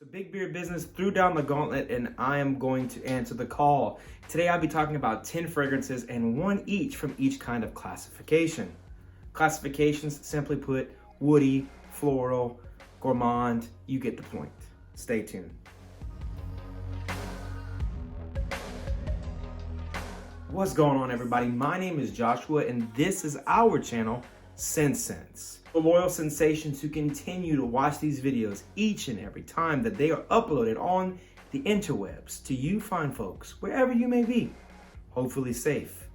The Big Beard Business threw down the gauntlet and I am going to answer the call. Today I'll be talking about 10 fragrances and one each from each kind of classification. Classifications, simply put, woody, floral, gourmand, you get the point. Stay tuned. What's going on, everybody? My name is Joshua and this is our channel, ScentSense. For loyal sensations who continue to watch these videos each and every time that they are uploaded on the interwebs to you fine folks, wherever you may be, hopefully safe.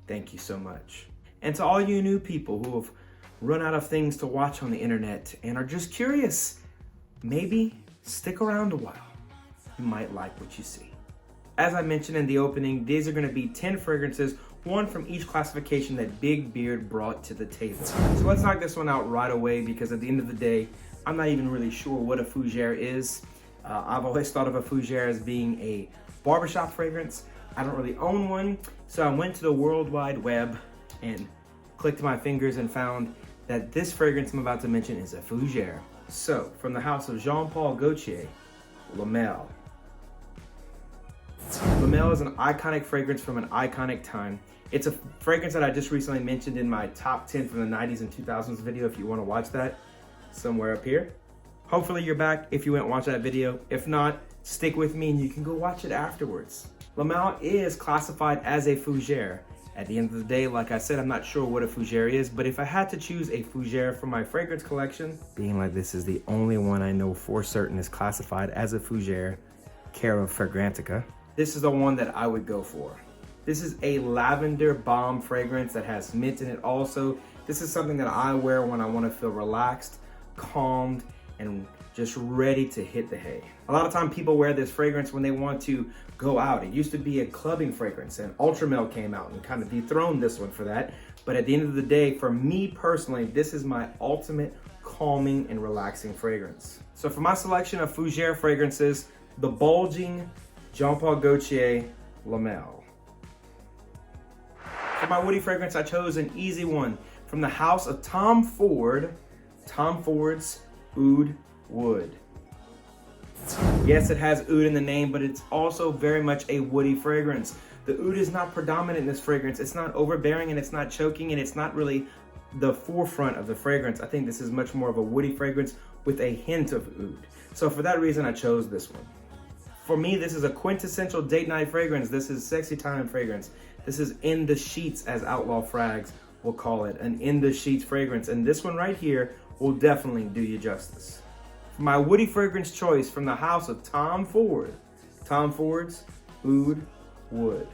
Thank you so much. And to all you new people who have run out of things to watch on the internet and are just curious, maybe stick around a while. You might like what you see. As I mentioned in the opening, these are going to be 10 fragrances, one from each classification that Big Beard brought to the table. So let's knock this one out right away, because at the end of the day, I'm not even really sure what a fougere is. I've always thought of a fougere as being a barbershop fragrance. I don't really own one, so I went to the World Wide Web and clicked my fingers and found that this fragrance I'm about to mention is a fougere. So, from the house of Jean-Paul Gaultier, Lamel. Lamel is an iconic fragrance from an iconic time. It's a fragrance that I just recently mentioned in my top 10 from the 90s and 2000s video. If you want to watch that, somewhere up here. Hopefully you're back if you went and watch that video. If not, stick with me and you can go watch it afterwards. Lamel is classified as a fougere. At the end of the day, like I said, I'm not sure what a fougere is, but if I had to choose a fougere for my fragrance collection, being like this is the only one I know for certain is classified as a fougere, Cara Fragrantica, this is the one that I would go for. This is a lavender balm fragrance that has mint in it also. This is something that I wear when I want to feel relaxed, calmed, and just ready to hit the hay. A lot of time people wear this fragrance when they want to go out. It used to be a clubbing fragrance, and Ultramel came out and kind of dethroned this one for that. But at the end of the day, for me personally, this is my ultimate calming and relaxing fragrance. So for my selection of Fougere fragrances, the bulging Jean-Paul Gaultier Lamel. For my woody fragrance, I chose an easy one from the house of Tom Ford, Tom Ford's Oud Wood. Yes, it has oud in the name, but it's also very much a woody fragrance. The oud is not predominant in this fragrance. It's not overbearing and it's not choking and it's not really the forefront of the fragrance. I think this is much more of a woody fragrance with a hint of oud. So for that reason, I chose this one. For me, this is a quintessential date night fragrance. This is sexy time fragrance. This is in the sheets, as Outlaw Frags will call it, an in the sheets fragrance. And this one right here will definitely do you justice. For my woody fragrance choice from the house of Tom Ford, Tom Ford's Oud Wood.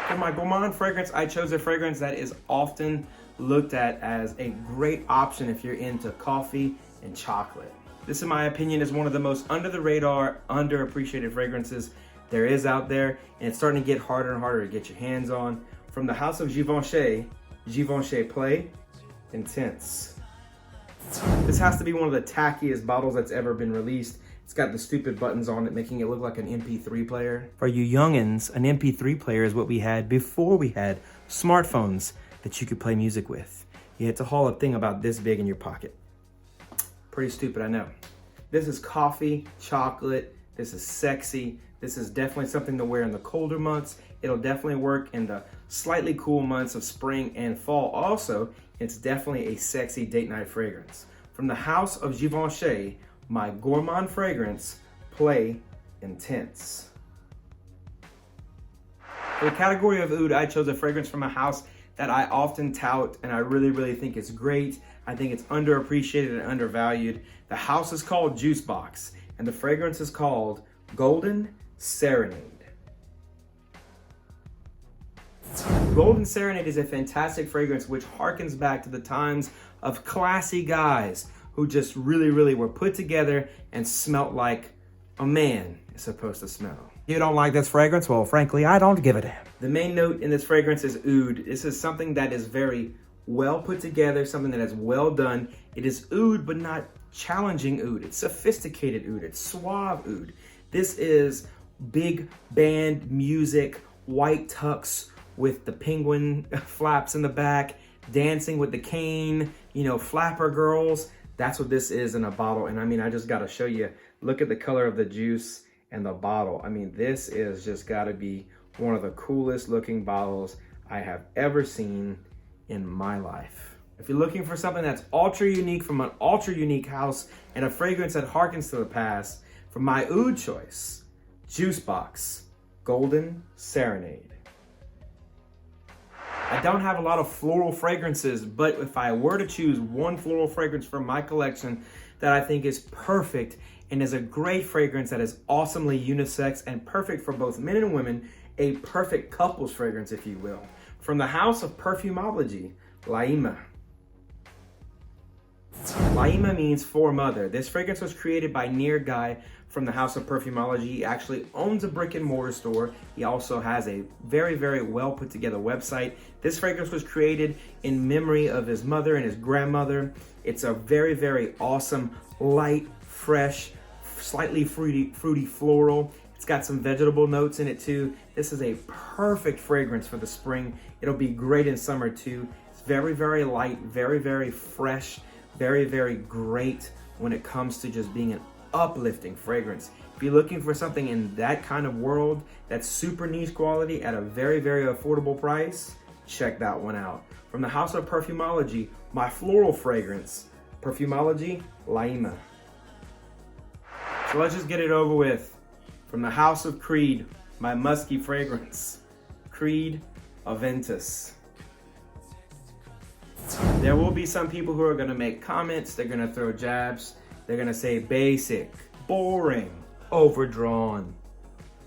For my gourmand fragrance, I chose a fragrance that is often looked at as a great option if you're into coffee and chocolate. This, in my opinion, is one of the most under the radar, underappreciated fragrances there is out there, and it's starting to get harder and harder to get your hands on. From the house of Givenchy, Givenchy Play Intense. This has to be one of the tackiest bottles that's ever been released. It's got the stupid buttons on it, making it look like an MP3 player. For you youngins, an MP3 player is what we had before we had smartphones that you could play music with. You had to haul a thing about this big in your pocket. Pretty stupid, I know. This is coffee, chocolate, this is sexy. This is definitely something to wear in the colder months. It'll definitely work in the slightly cool months of spring and fall. Also, it's definitely a sexy date night fragrance. From the house of Givenchy, my gourmand fragrance, Play Intense. For the category of oud, I chose a fragrance from a house that I often tout and I really think is great. I think it's underappreciated and undervalued. The house is called Juice Box and the fragrance is called Golden Serenade. Golden Serenade is a fantastic fragrance which harkens back to the times of classy guys who just really were put together and smelt like a man is supposed to smell. You don't like this fragrance? Well, frankly, I don't give a damn. The main note in this fragrance is oud. This is something that is very well put together, something that is well done. It is oud, but not challenging oud. It's sophisticated oud. It's suave oud. This is big band music, white tux with the penguin flaps in the back, dancing with the cane, you know, flapper girls. That's what this is in a bottle. And I mean, I just got to show you, look at the color of the juice and the bottle. I mean, this is just got to be one of the coolest looking bottles I have ever seen in my life. If you're looking for something that's ultra unique from an ultra unique house and a fragrance that harkens to the past, from my Oud choice, Juice Box Golden Serenade. I don't have a lot of floral fragrances, but if I were to choose one floral fragrance from my collection that I think is perfect and is a great fragrance that is awesomely unisex and perfect for both men and women, a perfect couples fragrance, if you will, from the house of Perfumology, Laima. Laima means foremother. This fragrance was created by Near Guy from the house of Perfumology. He actually owns a brick and mortar store. He also has a very, very well put together website. This fragrance was created in memory of his mother and his grandmother. It's a very, very awesome, light, fresh, slightly fruity floral. It's got some vegetable notes in it too. This is a perfect fragrance for the spring. It'll be great in summer too. It's very, very light, very, very fresh, very, very great when it comes to just being an uplifting fragrance. If you're looking for something in that kind of world that's super niche quality at a very, very affordable price, check that one out. From the house of Perfumology, my floral fragrance, Perfumology Laima. So let's just get it over with. From the house of Creed, my musky fragrance, Creed Aventus. There will be some people who are gonna make comments, they're gonna throw jabs, they're gonna say basic, boring, overdrawn,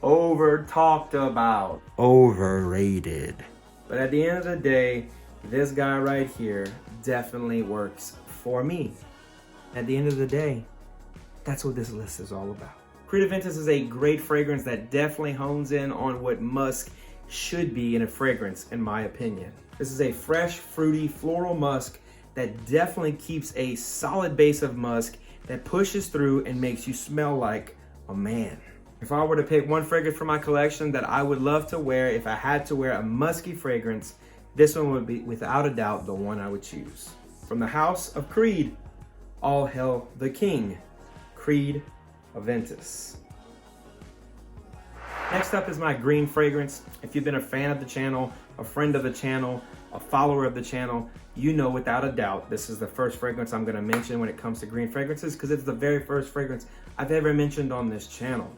over talked about, overrated. But at the end of the day, this guy right here definitely works for me. At the end of the day, that's what this list is all about. Creed Aventus is a great fragrance that definitely hones in on what musk should be in a fragrance, in my opinion. This is a fresh, fruity, floral musk that definitely keeps a solid base of musk that pushes through and makes you smell like a man. If I were to pick one fragrance from my collection that I would love to wear, if I had to wear a musky fragrance, this one would be without a doubt the one I would choose. From the house of Creed, all hail the king, Creed Aventus. Next up is my green fragrance. If you've been a fan of the channel, a friend of the channel, a follower of the channel, you know without a doubt this is the first fragrance I'm going to mention when it comes to green fragrances because it's the very first fragrance I've ever mentioned on this channel.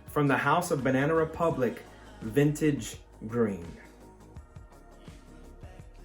From the house of Banana Republic, Vintage Green.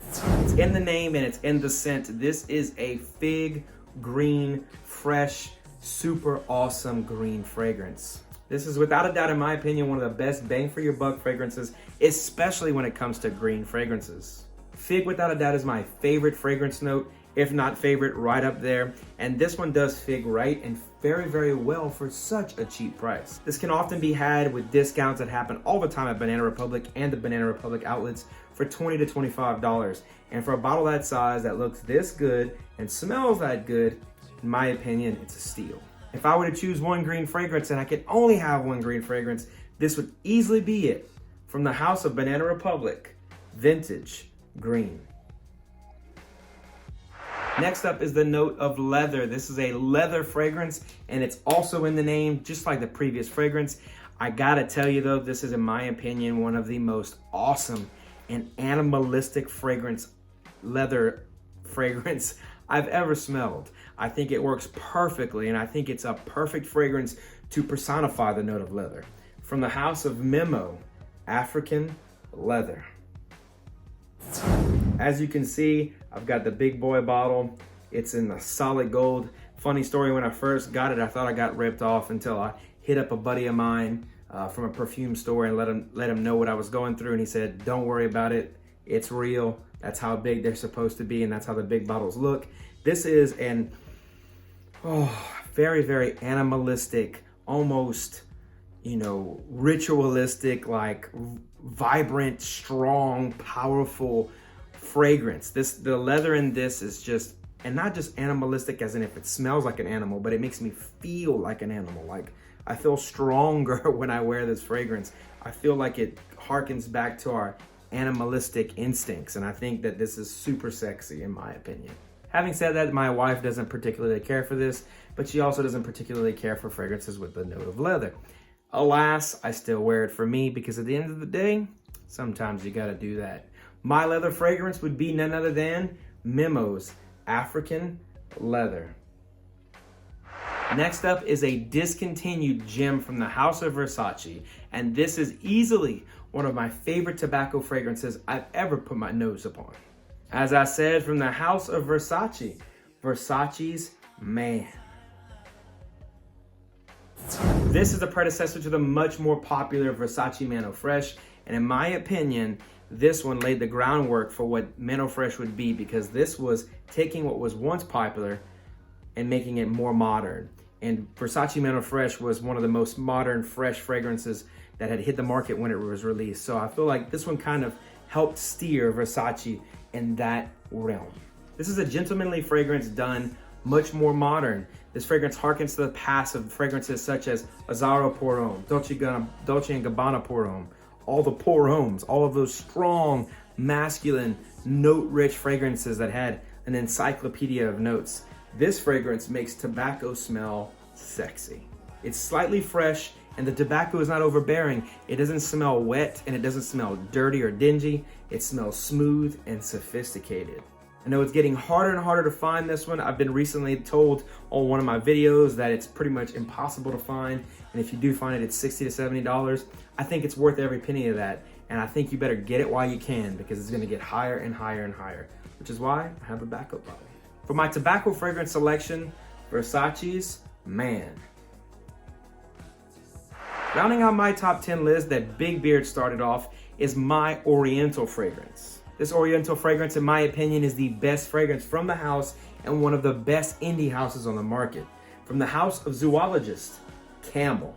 It's in the name and it's in the scent. This is a fig green, fresh, super awesome green fragrance. This is without a doubt, in my opinion, one of the best bang for your buck fragrances, especially when it comes to green fragrances. Fig, without a doubt, is my favorite fragrance note, if not favorite, right up there. And this one does fig right and very, very well for such a cheap price. This can often be had with discounts that happen all the time at Banana Republic and the Banana Republic outlets for $20 to $25. And for a bottle that size that looks this good and smells that good, in my opinion, it's a steal. If I were to choose one green fragrance and I could only have one green fragrance, this would easily be it. From the house of Banana Republic, Vintage Green. Next up is the note of leather. This is a leather fragrance and it's also in the name, just like the previous fragrance. I gotta tell you though, this is in my opinion, one of the most awesome and animalistic leather fragrance I've ever smelled. I think it works perfectly and I think it's a perfect fragrance to personify the note of leather. From the house of Memo, African Leather. As you can see, I've got the big boy bottle. It's in the solid gold. Funny story, when I first got it, I thought I got ripped off until I hit up a buddy of mine from a perfume store and let him know what I was going through. And he said, don't worry about it. It's real. That's how big they're supposed to be. And that's how the big bottles look. This is an very, very animalistic, almost, ritualistic, like vibrant, strong, powerful fragrance. The leather in this is just, and not just animalistic as in if it smells like an animal, but it makes me feel like an animal. Like I feel stronger when I wear this fragrance. I feel like it harkens back to our animalistic instincts. And I think that this is super sexy in my opinion. Having said that, my wife doesn't particularly care for this, but she also doesn't particularly care for fragrances with the note of leather. Alas, I still wear it for me because at the end of the day, sometimes you gotta do that. My leather fragrance would be none other than Memo's African Leather. Next up is a discontinued gem from the House of Versace, and this is easily one of my favorite tobacco fragrances I've ever put my nose upon. As I said, from the House of Versace, Versace's Man. This is the predecessor to the much more popular Versace Man Eau Fraiche, and in my opinion, this one laid the groundwork for what Man Eau Fraiche would be, because this was taking what was once popular and making it more modern. And Versace Man Eau Fraiche was one of the most modern, fresh fragrances that had hit the market when it was released. So I feel like this one kind of helped steer Versace in that realm. This is a gentlemanly fragrance done much more modern. This fragrance harkens to the past of fragrances such as Azzaro Pour Homme, Dolce & Gabbana Pour Homme, all the Pour Hommes, all of those strong, masculine, note-rich fragrances that had an encyclopedia of notes. This fragrance makes tobacco smell sexy. It's slightly fresh and the tobacco is not overbearing. It doesn't smell wet and it doesn't smell dirty or dingy. It smells smooth and sophisticated. I know it's getting harder and harder to find this one. I've been recently told on one of my videos that it's pretty much impossible to find. And if you do find it, it's $60 to $70. I think it's worth every penny of that. And I think you better get it while you can, because it's gonna get higher and higher and higher, which is why I have a backup bottle. For my tobacco fragrance selection, Versace's Man. Rounding out my top 10 list that Big Beard started off is my Oriental fragrance. This Oriental fragrance, in my opinion, is the best fragrance from the house and one of the best indie houses on the market. From the House of Zoologist Camel.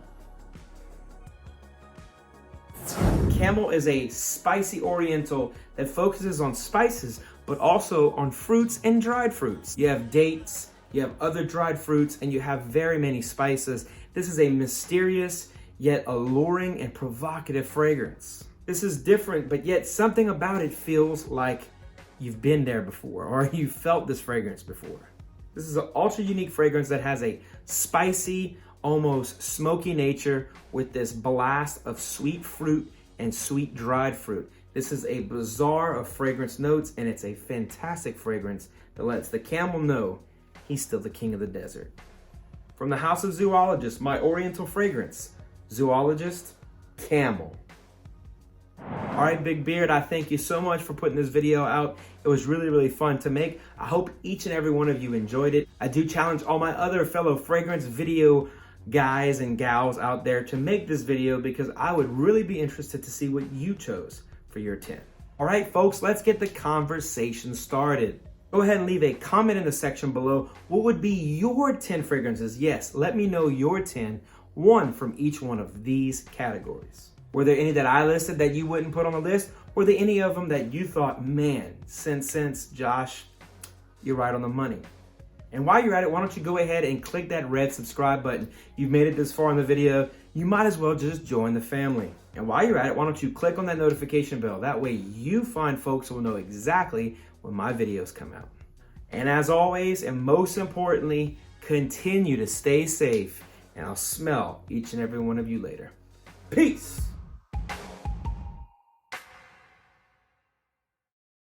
Camel is a spicy Oriental that focuses on spices, but also on fruits and dried fruits. You have dates, you have other dried fruits, and you have very many spices. This is a mysterious, yet alluring and provocative fragrance. This is different, but yet something about it feels like you've been there before, or you felt this fragrance before. This is an ultra unique fragrance that has a spicy, almost smoky nature with this blast of sweet fruit and sweet dried fruit. This is a bazaar of fragrance notes, and it's a fantastic fragrance that lets the camel know he's still the king of the desert. From the House of Zoologist, my Oriental fragrance, Zoologist Camel. All right, Big Beard, I thank you so much for putting this video out. It was really, really fun to make. I hope each and every one of you enjoyed it. I do challenge all my other fellow fragrance video guys and gals out there to make this video, because I would really be interested to see what you chose for your 10. All right, folks, let's get the conversation started. Go ahead and leave a comment in the section below. What would be your 10 fragrances? Yes, let me know your 10, one from each one of these categories. Were there any that I listed that you wouldn't put on the list? Were there any of them that you thought, man, ScentSense, Josh, you're right on the money? And while you're at it, why don't you go ahead and click that red subscribe button. You've made it this far in the video, you might as well just join the family. And while you're at it, why don't you click on that notification bell? That way you find folks who will know exactly when my videos come out. And as always, and most importantly, continue to stay safe, and I'll smell each and every one of you later. Peace.